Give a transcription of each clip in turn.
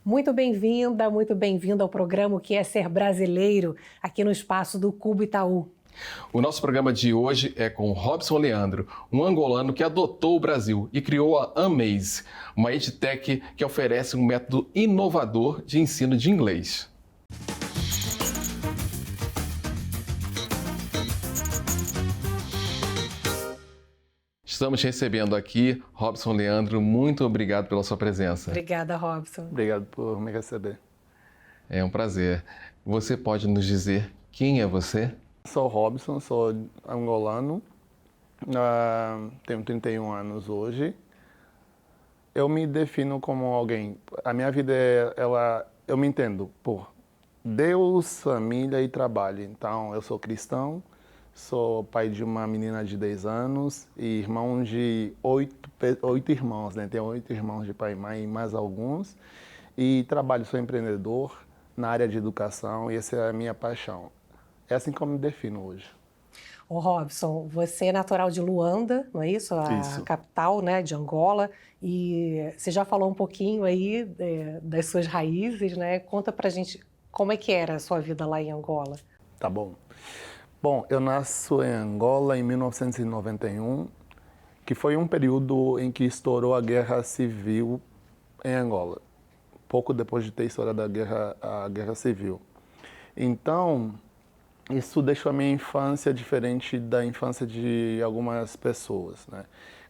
muito bem-vindo ao programa O que é Ser Brasileiro, aqui no espaço do Cubo Itaú. O nosso programa de hoje é com Robson Leandro, um angolano que adotou o Brasil e criou a Amaze, uma edtech que oferece um método inovador de ensino de inglês. Estamos recebendo aqui Robson Leandro. Muito obrigado pela sua presença. Obrigada, Robson. Obrigado por me receber. É um prazer. Você pode nos dizer quem é você? Sou Robson, sou angolano, tenho 31 anos hoje. Eu me defino como alguém, a minha vida eu me entendo por Deus, família e trabalho. Então, eu sou cristão, sou pai de uma menina de 10 anos e irmão de 8 irmãos, né? Tenho 8 irmãos de pai e mãe e mais alguns. E trabalho, sou empreendedor na área de educação e essa é a minha paixão. É assim como me defino hoje. Ô Robson, você é natural de Luanda, não é isso? Isso. A capital, né, de Angola. E você já falou um pouquinho aí das suas raízes, né? Conta pra gente como é que era a sua vida lá em Angola. Tá bom. Bom, eu nasci em Angola em 1991, que foi um período em que estourou a guerra civil em Angola, pouco depois de ter estourado a guerra civil. Então, isso deixou a minha infância diferente da infância de algumas pessoas, né?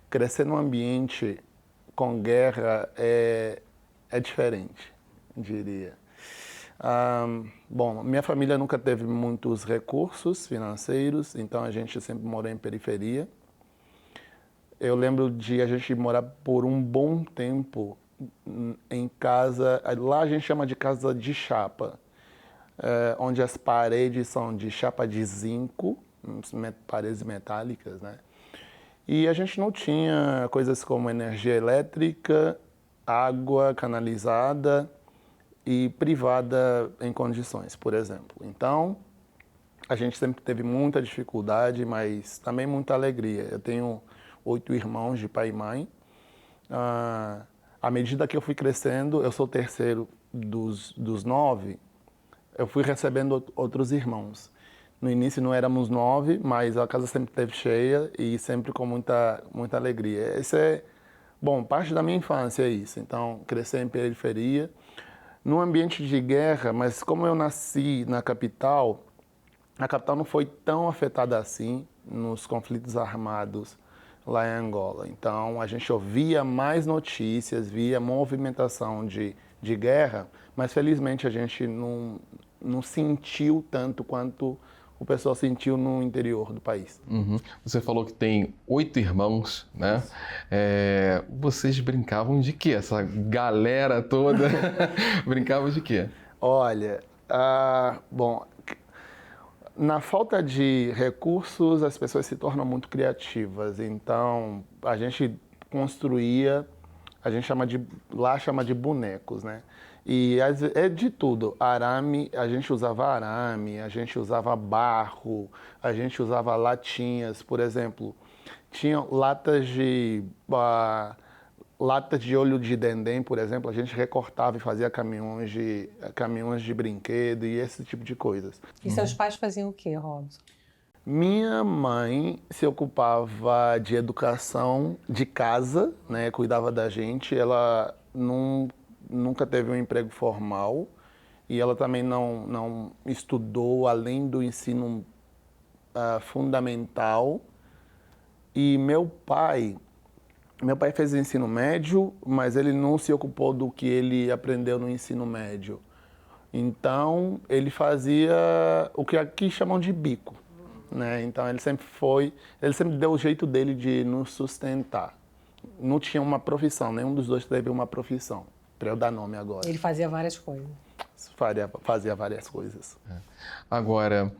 Crescer num ambiente com guerra é diferente, diria. Bom, minha família nunca teve muitos recursos financeiros, então a gente sempre morou em periferia. Eu lembro de a gente morar por um bom tempo em casa, lá a gente chama de casa de chapa, onde as paredes são de chapa de zinco, paredes metálicas, né? E a gente não tinha coisas como energia elétrica, água canalizada e privada em condições, por exemplo. Então, a gente sempre teve muita dificuldade, mas também muita alegria. Eu tenho 8 irmãos de pai e mãe. À medida que eu fui crescendo, eu sou o terceiro dos 9, eu fui recebendo outros irmãos. No início não éramos 9, mas a casa sempre esteve cheia e sempre com muita alegria. Bom, parte da minha infância é isso. Então, crescer em periferia, num ambiente de guerra, mas como eu nasci na capital, a capital não foi tão afetada assim nos conflitos armados lá em Angola. Então, a gente ouvia mais notícias, via movimentação de guerra, mas felizmente a gente não sentiu tanto quanto o pessoal sentiu no interior do país. Uhum. Você falou que tem 8 irmãos, né? Vocês brincavam de quê? Essa galera toda brincava de quê? Olha, bom, na falta de recursos, as pessoas se tornam muito criativas. Então, a gente construía, lá chama de bonecos, né? E é de tudo. Arame, a gente usava arame, a gente usava barro, a gente usava latinhas, por exemplo. Tinha latas de óleo de dendém, por exemplo, a gente recortava e fazia caminhões de brinquedo e esse tipo de coisas. E seus pais faziam o quê, Robson? Minha mãe se ocupava de educação de casa, né, cuidava da gente. Ela nunca teve um emprego formal e ela também não estudou além do ensino fundamental. E meu pai fez o ensino médio, mas ele não se ocupou do que ele aprendeu no ensino médio. Então, ele fazia o que aqui chamam de bico, né? Então, ele sempre deu o jeito dele de nos sustentar. Não tinha uma profissão, nenhum dos dois teve uma profissão, para eu dar nome agora. Ele fazia várias coisas. Fazia várias coisas. Agora,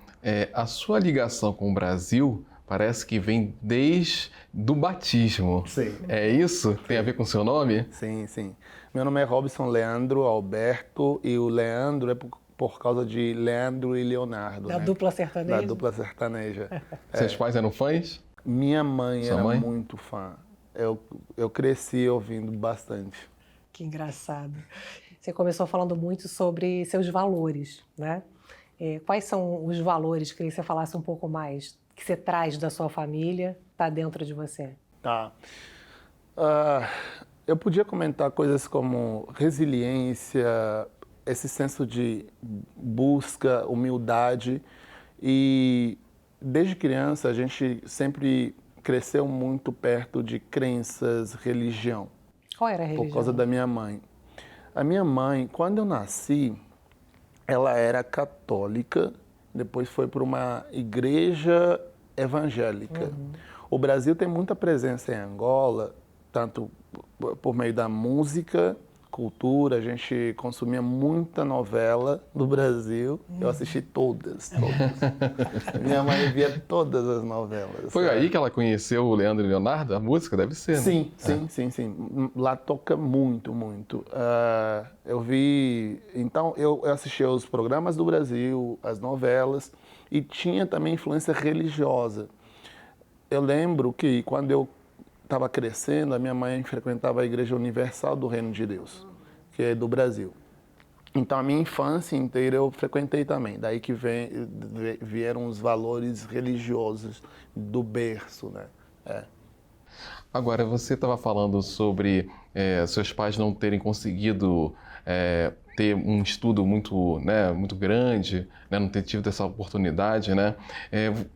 a sua ligação com o Brasil parece que vem desde o batismo. Sim. É isso? Tem a ver com o seu nome? Sim, sim. Meu nome é Robson Leandro Alberto e o Leandro é por causa de Leandro e Leonardo. Da né? dupla sertaneja? Da dupla sertaneja. Seus pais eram fãs? Minha mãe Sua era mãe? muito fã. Eu cresci ouvindo bastante. Que engraçado. Você começou falando muito sobre seus valores, né? Quais são os valores? Queria que você falasse um pouco mais, que você traz da sua família, está dentro de você. Tá. Eu podia comentar coisas como resiliência, esse senso de busca, humildade. E desde criança a gente sempre cresceu muito perto de crenças, religião. Qual era a religião? Por causa da minha mãe. A minha mãe, quando eu nasci, ela era católica, depois foi para uma igreja evangélica. O Brasil tem muita presença em Angola, tanto por meio da música, cultura, a gente consumia muita novela do Brasil. Eu assisti todas. Minha mãe via todas as novelas. Foi aí que ela conheceu o Leandro e Leonardo? A música deve ser, né? Sim. Lá toca muito. Eu vi... Então, eu assistia os programas do Brasil, as novelas, e tinha também influência religiosa. Eu lembro que quando eu estava crescendo, a minha mãe frequentava a Igreja Universal do Reino de Deus, que é do Brasil. Então, a minha infância inteira eu frequentei também. Daí que vieram os valores religiosos do berço, né? Agora, você estava falando sobre seus pais não terem conseguido ter um estudo muito, né, muito grande, né, não ter tido essa oportunidade, né?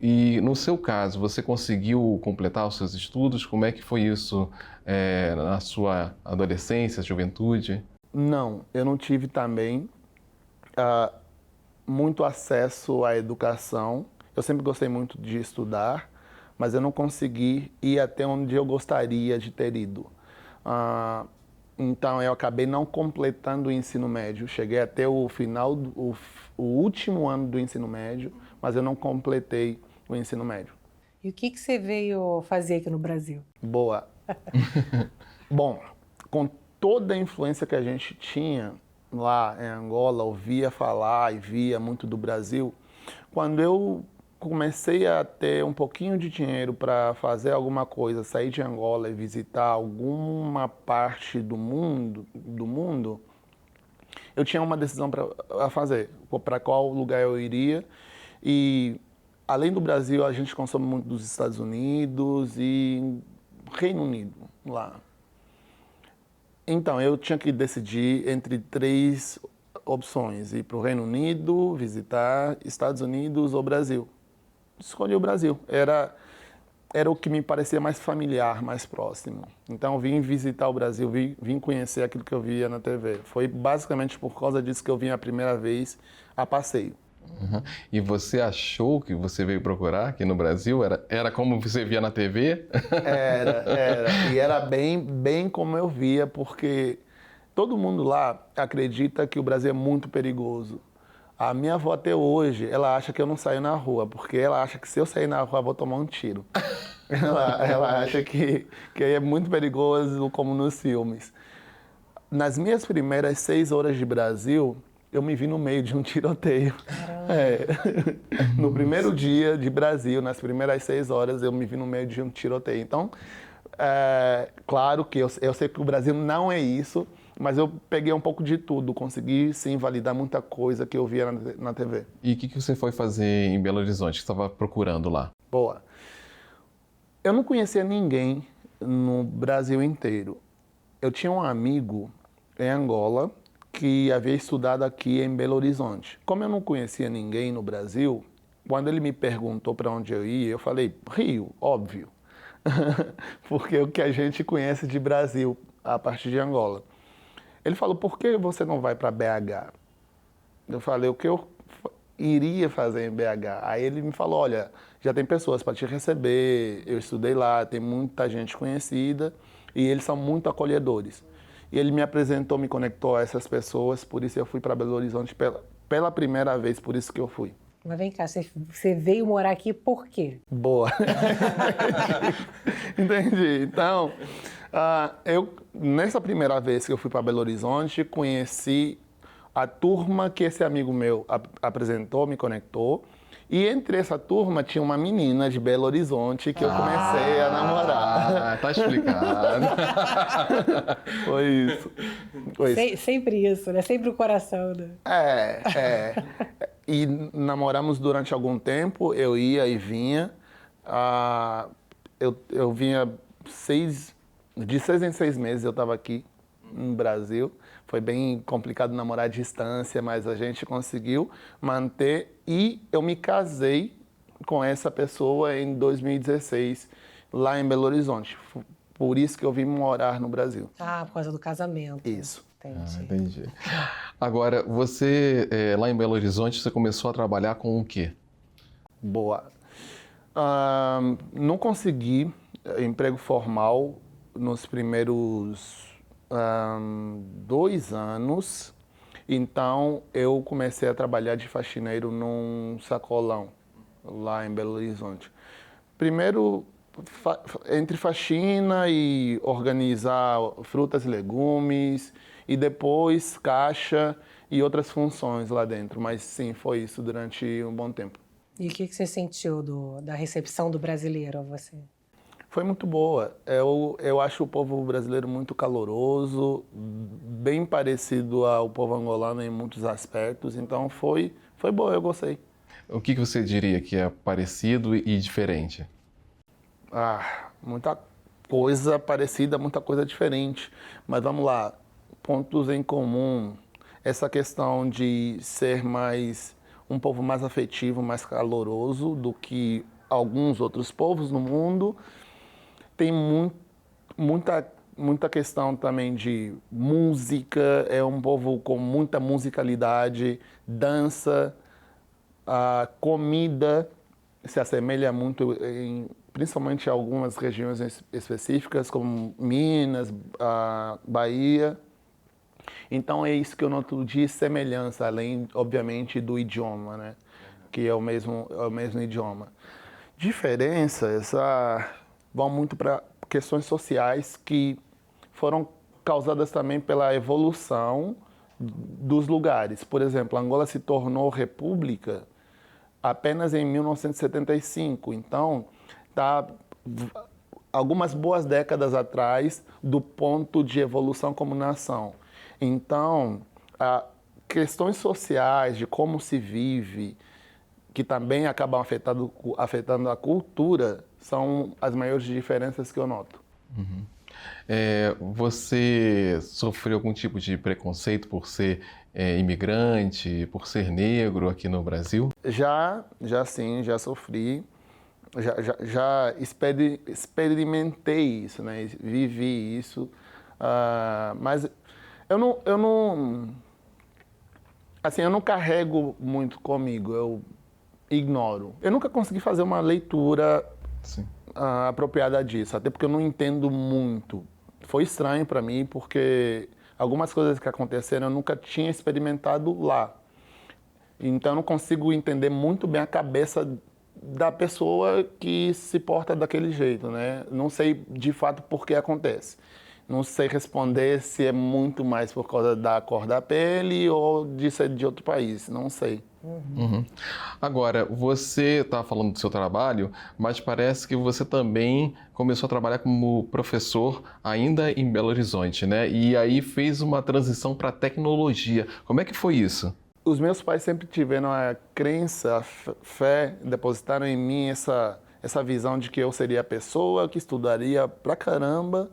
E no seu caso, você conseguiu completar os seus estudos? Como é que foi isso na sua adolescência, juventude? Não, eu não tive também muito acesso à educação. Eu sempre gostei muito de estudar, mas eu não consegui ir até onde eu gostaria de ter ido. Então, eu acabei não completando o ensino médio. Cheguei até o final, o último ano do ensino médio, mas eu não completei o ensino médio. E o que você veio fazer aqui no Brasil? Boa. Bom, com toda a influência que a gente tinha lá em Angola, ouvia falar e via muito do Brasil, quando eu comecei a ter um pouquinho de dinheiro para fazer alguma coisa, sair de Angola e visitar alguma parte do mundo, eu tinha uma decisão para fazer, para qual lugar eu iria. E além do Brasil, a gente consome muito dos Estados Unidos e Reino Unido lá. Então, eu tinha que decidir entre 3 opções: ir para o Reino Unido, visitar Estados Unidos ou Brasil. Escolhi o Brasil. Era o que me parecia mais familiar, mais próximo. Então, vim visitar o Brasil, vim conhecer aquilo que eu via na TV. Foi basicamente por causa disso que eu vim a primeira vez a passeio. Uhum. E você achou que você veio procurar aqui no Brasil? Era como você via na TV? Era. E era bem como eu via, porque todo mundo lá acredita que o Brasil é muito perigoso. A minha avó até hoje, ela acha que eu não saio na rua, porque ela acha que se eu sair na rua eu vou tomar um tiro. Ela acha que é muito perigoso, como nos filmes. Nas minhas primeiras 6 horas de Brasil, eu me vi no meio de um tiroteio. No primeiro dia de Brasil, nas primeiras 6 horas, eu me vi no meio de um tiroteio. Então, claro que eu sei que o Brasil não é isso, mas eu peguei um pouco de tudo, consegui sim validar muita coisa que eu via na TV. E o que você foi fazer em Belo Horizonte, que você estava procurando lá? Boa. Eu não conhecia ninguém no Brasil inteiro. Eu tinha um amigo em Angola que havia estudado aqui em Belo Horizonte. Como eu não conhecia ninguém no Brasil, quando ele me perguntou para onde eu ia, eu falei, Rio, óbvio. Porque é o que a gente conhece de Brasil a partir de Angola. Ele falou, por que você não vai para BH? Eu falei, o que eu iria fazer em BH? Aí ele me falou, olha, já tem pessoas para te receber, eu estudei lá, tem muita gente conhecida e eles são muito acolhedores. E ele me apresentou, me conectou a essas pessoas, por isso eu fui para Belo Horizonte pela primeira vez, por isso que eu fui. Mas vem cá, você veio morar aqui por quê? Boa. Entendi. Então, nessa primeira vez que eu fui para Belo Horizonte, conheci a turma que esse amigo meu apresentou, me conectou, E entre essa turma tinha uma menina de Belo Horizonte que eu comecei a namorar. Tá explicado. Foi isso. Foi isso. Sempre isso, né? Sempre o coração, né? E namoramos durante algum tempo, eu ia e vinha. Eu vinha de 6 em 6 meses eu estava aqui no Brasil. Foi bem complicado namorar à distância, mas a gente conseguiu manter. E eu me casei com essa pessoa em 2016, lá em Belo Horizonte. Por isso que eu vim morar no Brasil. Ah, por causa do casamento. Isso. Entendi. Entendi. Agora, você, lá em Belo Horizonte, você começou a trabalhar com o quê? Boa. Não consegui emprego formal nos primeiros 2 anos, então eu comecei a trabalhar de faxineiro num sacolão lá em Belo Horizonte. Primeiro, entre faxina e organizar frutas e legumes, e depois caixa e outras funções lá dentro. Mas sim, foi isso durante um bom tempo. E o que você sentiu da recepção do brasileiro a você? Foi muito boa. Eu acho o povo brasileiro muito caloroso, bem parecido ao povo angolano em muitos aspectos. Então foi boa, eu gostei. O que você diria que é parecido e diferente? Muita coisa parecida, muita coisa diferente. Mas vamos lá, pontos em comum. Essa questão de ser um povo mais afetivo, mais caloroso do que alguns outros povos no mundo. Tem muita questão também de música, é um povo com muita musicalidade, dança, a comida se assemelha muito, principalmente em algumas regiões específicas, como Minas, Bahia. Então é isso que eu noto de semelhança, além, obviamente, do idioma, né? Que é o mesmo idioma. Diferenças vão muito para questões sociais que foram causadas também pela evolução dos lugares. Por exemplo, Angola se tornou república apenas em 1975, então está algumas boas décadas atrás do ponto de evolução como nação. Então, questões sociais de como se vive, que também acabam afetando a cultura, são as maiores diferenças que eu noto. Uhum. Você sofreu algum tipo de preconceito por ser imigrante, por ser negro aqui no Brasil? Já sim, já sofri. Já experimentei isso, né? Vivi isso. Mas eu não carrego muito comigo. Eu ignoro. Eu nunca consegui fazer uma leitura apropriada disso, até porque eu não entendo muito. Foi estranho para mim, porque algumas coisas que aconteceram eu nunca tinha experimentado lá. Então eu não consigo entender muito bem a cabeça da pessoa que se porta daquele jeito, né? Não sei de fato por que acontece. Não sei responder se é muito mais por causa da cor da pele ou de ser de outro país, não sei. Uhum. Agora, você está falando do seu trabalho, mas parece que você também começou a trabalhar como professor ainda em Belo Horizonte, né? E aí fez uma transição para a tecnologia. Como é que foi isso? Os meus pais sempre tiveram a crença, a fé, depositaram em mim essa visão de que eu seria a pessoa que estudaria pra caramba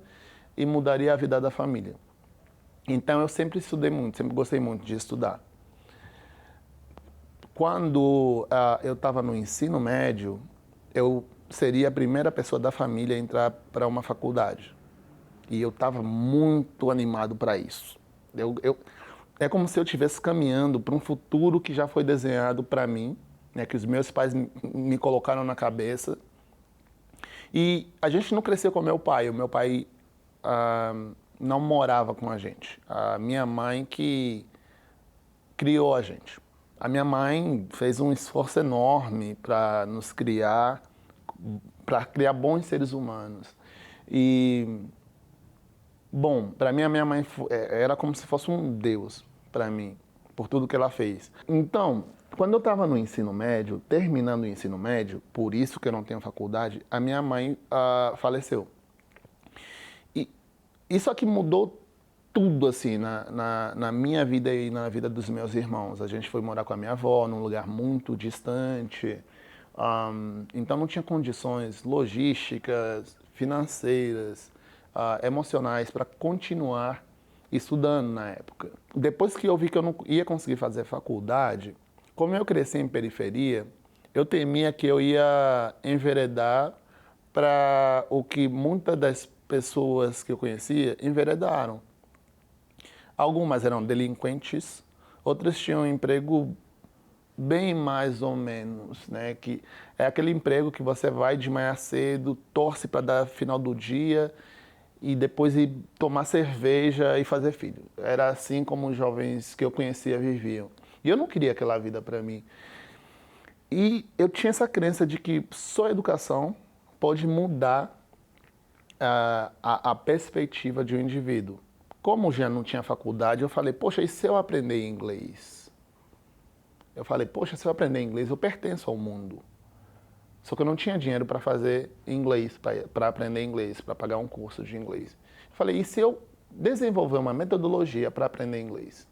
e mudaria a vida da família. Então eu sempre estudei muito, sempre gostei muito de estudar. Quando eu estava no ensino médio, eu seria a primeira pessoa da família a entrar para uma faculdade. E eu estava muito animado para isso. É como se eu estivesse caminhando para um futuro que já foi desenhado para mim, né, que os meus pais me colocaram na cabeça. E a gente não cresceu com meu pai. O meu pai não morava com a gente. A minha mãe que criou a gente. A minha mãe fez um esforço enorme para nos criar, para criar bons seres humanos. E, bom, para mim a minha mãe era como se fosse um deus para mim, por tudo que ela fez. Então, quando eu estava no ensino médio, terminando o ensino médio, por isso que eu não tenho faculdade, a minha mãe faleceu. E isso aqui mudou tudo, assim, na minha vida e na vida dos meus irmãos. A gente foi morar com a minha avó num lugar muito distante, então não tinha condições logísticas, financeiras, emocionais para continuar estudando na época. Depois que eu vi que eu não ia conseguir fazer faculdade, como eu cresci em periferia, eu temia que eu ia enveredar para o que muitas das pessoas que eu conhecia enveredaram. Algumas eram delinquentes, outras tinham um emprego bem mais ou menos, né? Que é aquele emprego que você vai de manhã cedo, torce para dar final do dia e depois ir tomar cerveja e fazer filho. Era assim como os jovens que eu conhecia viviam. E eu não queria aquela vida para mim. E eu tinha essa crença de que só a educação pode mudar a perspectiva de um indivíduo. Como já não tinha faculdade, eu falei, poxa, e se eu aprender inglês? Eu falei, poxa, se eu aprender inglês, eu pertenço ao mundo. Só que eu não tinha dinheiro para fazer inglês, para aprender inglês, para pagar um curso de inglês. Eu falei, e se eu desenvolver uma metodologia para aprender inglês?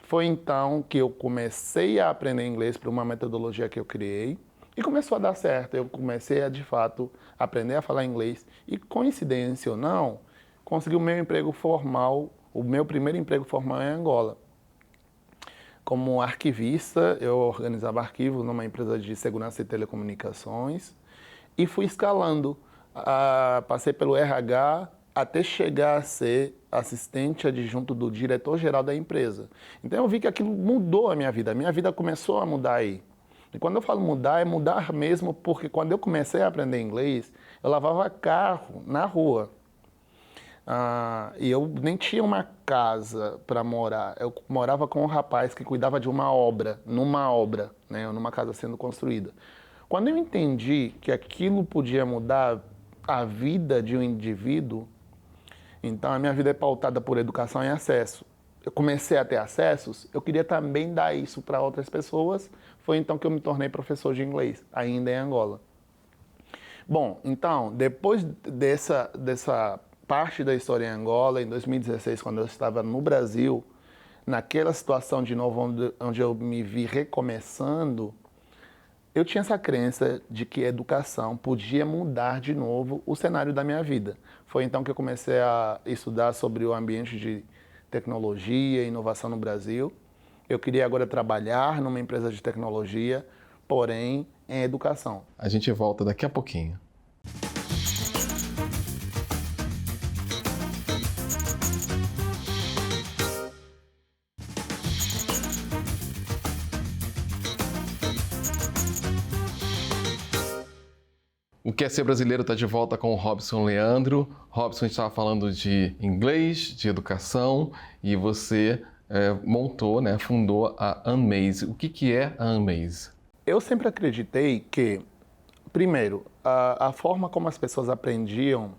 Foi então que eu comecei a aprender inglês por uma metodologia que eu criei e começou a dar certo. Eu comecei a, de fato, aprender a falar inglês e, coincidência ou não, consegui o meu emprego formal, o meu primeiro emprego formal em Angola. Como arquivista, eu organizava arquivos numa empresa de segurança e telecomunicações e fui escalando. Passei pelo RH até chegar a ser assistente adjunto do diretor-geral da empresa. Então eu vi que aquilo mudou a minha vida. A minha vida começou a mudar aí. E quando eu falo mudar, é mudar mesmo, porque quando eu comecei a aprender inglês, eu lavava carro na rua. E eu nem tinha uma casa para morar. Eu morava com um rapaz que cuidava de uma obra, né, numa casa sendo construída. Quando eu entendi que aquilo podia mudar a vida de um indivíduo, então a minha vida é pautada por educação e acesso. Eu comecei a ter acessos, eu queria também dar isso para outras pessoas. Foi então que eu me tornei professor de inglês, ainda em Angola. Bom, então, depois dessa parte da história em Angola, em 2016, quando eu estava no Brasil, naquela situação de novo onde eu me vi recomeçando, eu tinha essa crença de que a educação podia mudar de novo o cenário da minha vida. Foi então que eu comecei a estudar sobre o ambiente de tecnologia e inovação no Brasil. Eu queria agora trabalhar numa empresa de tecnologia, porém em educação. A gente volta daqui a pouquinho. O Quer Ser Brasileiro está de volta com o Robson Leandro. Robson, a gente estava falando de inglês, de educação, e você montou, né, fundou a Amaze. O que é a Amaze? Eu sempre acreditei que, primeiro, a forma como as pessoas aprendiam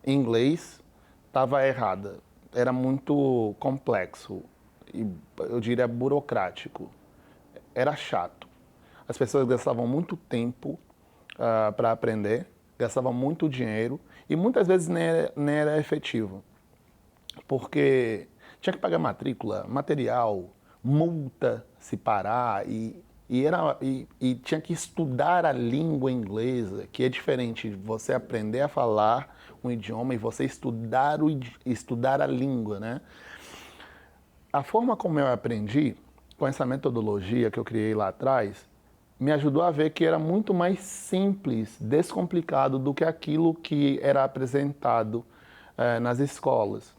inglês estava errada. Era muito complexo e, eu diria, burocrático. Era chato. As pessoas gastavam muito tempo para aprender, gastava muito dinheiro e muitas vezes nem era efetivo, porque tinha que pagar matrícula, material, multa se parar e tinha que estudar a língua inglesa, que é diferente de você aprender a falar um idioma e você estudar a língua, né? A forma como eu aprendi, com essa metodologia que eu criei lá atrás, me ajudou a ver que era muito mais simples, descomplicado do que aquilo que era apresentado nas escolas.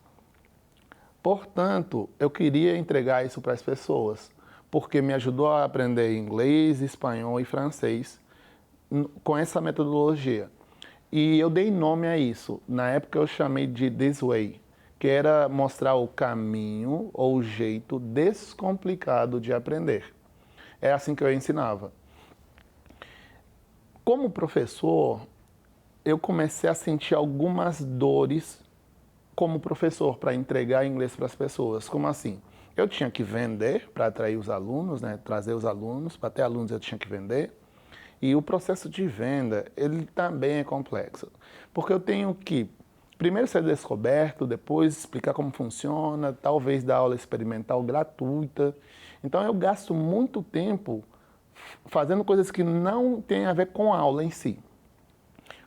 Portanto, eu queria entregar isso para as pessoas, porque me ajudou a aprender inglês, espanhol e francês com essa metodologia. E eu dei nome a isso. Na época eu chamei de This Way, que era mostrar o caminho ou o jeito descomplicado de aprender. É assim que eu ensinava. Como professor, eu comecei a sentir algumas dores como professor para entregar inglês para as pessoas. Como assim? Eu tinha que vender para atrair os alunos, né? Trazer os alunos. Para ter alunos eu tinha que vender. E o processo de venda, ele também é complexo. Porque eu tenho que primeiro ser descoberto, depois explicar como funciona, talvez dar aula experimental gratuita. Então eu gasto muito tempo fazendo coisas que não têm a ver com a aula em si.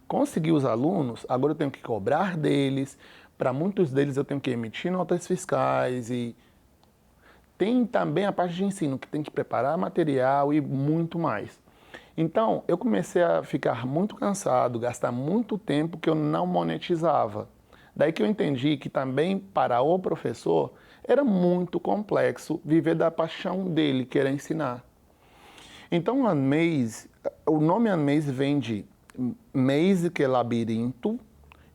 Conseguir os alunos, agora eu tenho que cobrar deles, para muitos deles eu tenho que emitir notas fiscais e tem também a parte de ensino, que tem que preparar material e muito mais. Então, eu comecei a ficar muito cansado, gastar muito tempo que eu não monetizava. Daí que eu entendi que também para o professor era muito complexo viver da paixão dele, que era ensinar. Então, o nome Unmaze vem de maze, que é labirinto,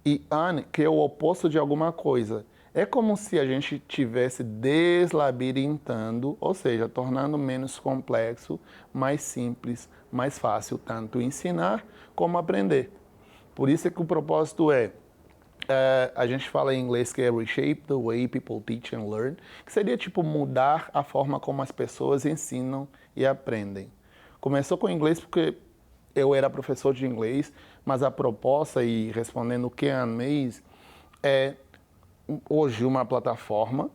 e un, que é o oposto de alguma coisa. É como se a gente estivesse deslabirintando, ou seja, tornando menos complexo, mais simples, mais fácil, tanto ensinar como aprender. Por isso é que o propósito a gente fala em inglês que é reshape the way people teach and learn, que seria tipo mudar a forma como as pessoas ensinam e aprendem. Começou com o inglês porque eu era professor de inglês, mas a proposta, e respondendo o que é Unmaze, é hoje uma plataforma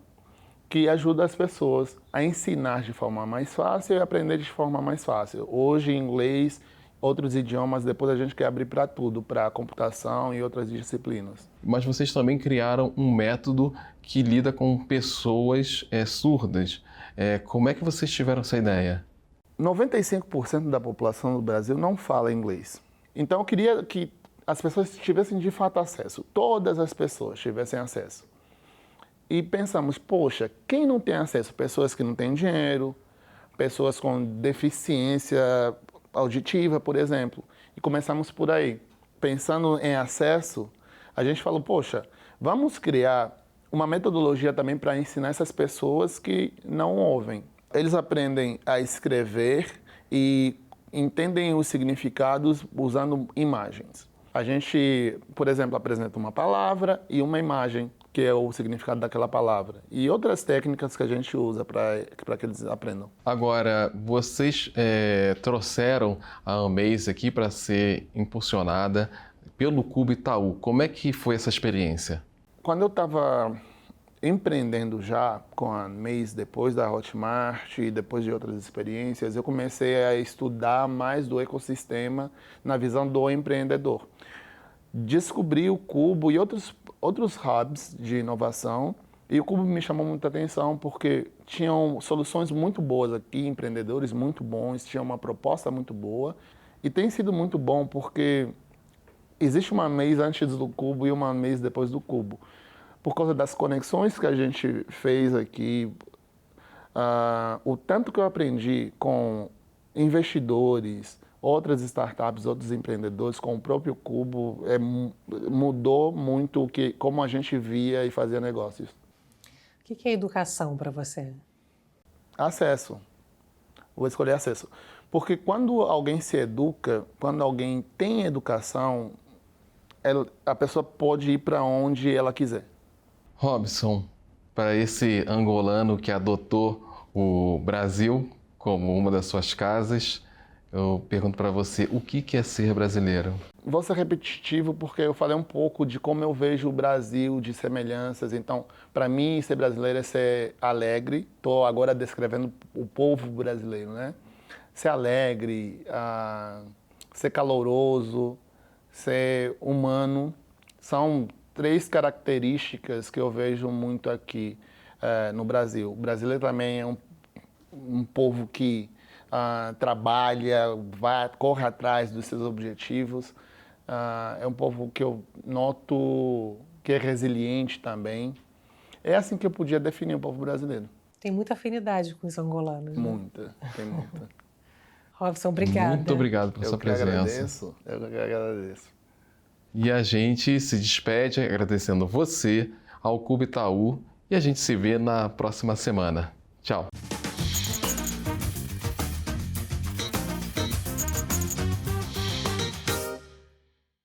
que ajuda as pessoas a ensinar de forma mais fácil e aprender de forma mais fácil. Hoje, inglês, outros idiomas, depois a gente quer abrir para tudo, para computação e outras disciplinas. Mas vocês também criaram um método que lida com pessoas surdas. Como é que vocês tiveram essa ideia? 95% da população do Brasil não fala inglês. Então eu queria que as pessoas tivessem de fato acesso, todas as pessoas tivessem acesso. E pensamos, poxa, quem não tem acesso? Pessoas que não têm dinheiro, pessoas com deficiência auditiva, por exemplo. E começamos por aí. Pensando em acesso, a gente falou, poxa, vamos criar uma metodologia também para ensinar essas pessoas que não ouvem. Eles aprendem a escrever e entendem os significados usando imagens. A gente, por exemplo, apresenta uma palavra e uma imagem, que é o significado daquela palavra. E outras técnicas que a gente usa para que eles aprendam. Agora, vocês trouxeram a Unmaze aqui para ser impulsionada pelo Cubo Itaú. Como é que foi essa experiência? Quando eu estava empreendendo já com a Unmaze, depois da Hotmart e depois de outras experiências, eu comecei a estudar mais do ecossistema na visão do empreendedor. Descobri o Cubo e outros hubs de inovação, e o Cubo me chamou muita atenção porque tinham soluções muito boas aqui, empreendedores muito bons, tinha uma proposta muito boa, e tem sido muito bom porque existe uma Unmaze antes do Cubo e uma Unmaze depois do Cubo. Por causa das conexões que a gente fez aqui, o tanto que eu aprendi com investidores, outras startups, outros empreendedores, com o próprio Cubo, mudou muito como a gente via e fazia negócios. O que é educação para você? Acesso. Vou escolher acesso. Porque quando alguém se educa, quando alguém tem educação, a pessoa pode ir para onde ela quiser. Robson, para esse angolano que adotou o Brasil como uma das suas casas, eu pergunto para você, o que é ser brasileiro? Vou ser repetitivo porque eu falei um pouco de como eu vejo o Brasil, de semelhanças. Então, para mim, ser brasileiro é ser alegre. Estou agora descrevendo o povo brasileiro, né? Ser alegre, ser caloroso, ser humano. São 3 características que eu vejo muito aqui no Brasil. O brasileiro também é um povo que trabalha, corre atrás dos seus objetivos. É um povo que eu noto que é resiliente também. É assim que eu podia definir o povo brasileiro. Tem muita afinidade com os angolanos. Né? Muita, tem muita. Robson, obrigada. Muito obrigado pela sua presença. Eu que agradeço. E a gente se despede agradecendo você, ao Cubo Itaú, e a gente se vê na próxima semana. Tchau.